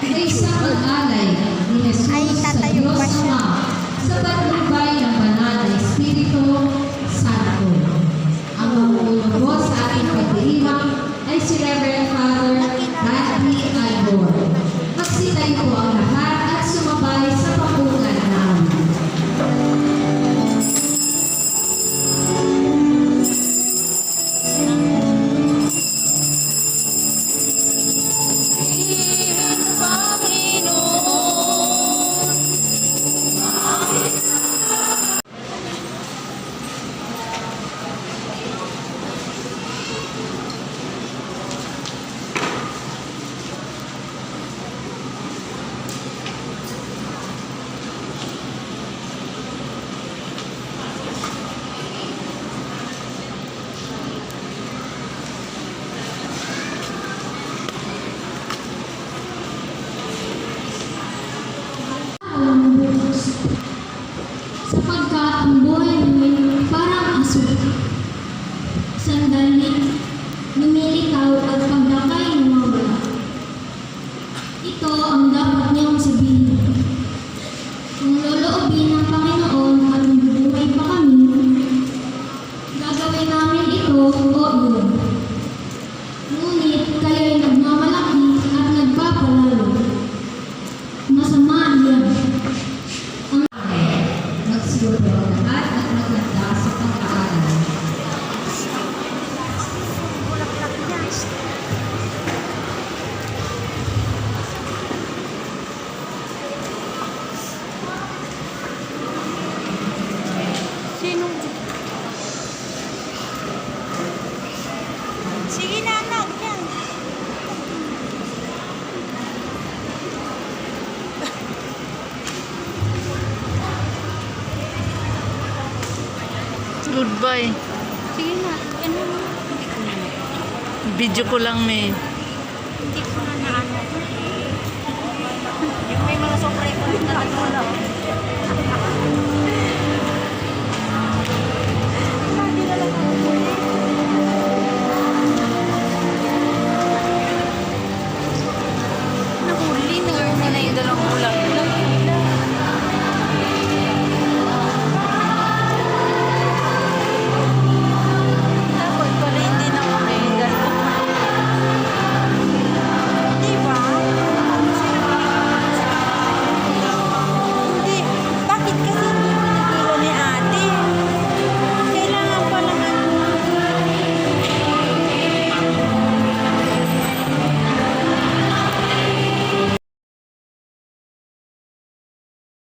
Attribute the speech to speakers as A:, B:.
A: ay sa pag-alay ni Jesus sa Diyos Ama sa patnubay ng banal na Espiritu Santo. Ang mamumuno sa ating pagdiriwang ay si Reverend Father Randy Albor. Magsitayo po ang lahat at sumabay sa pakungan namin.
B: Sapagkat ang buhay mo'y parang aso. Sandali, lumilitaw at pagdakay ng mga wala. Ito ang dapat niyong sabihin. Kung loloobin ng Panginoon at mabubuhay pa kami, gagawin namin ito o iyon. Ngunit kayo'y nagmamalaki at nagpapalalo. Masama yan.
A: Magsiguro ang lahat at maghanda sa pag-aaral.
C: Sige na, anak. Yan.
D: Goodbye.
C: Sige na. Ano mo?
D: Video ko lang, may.
C: Hindi ko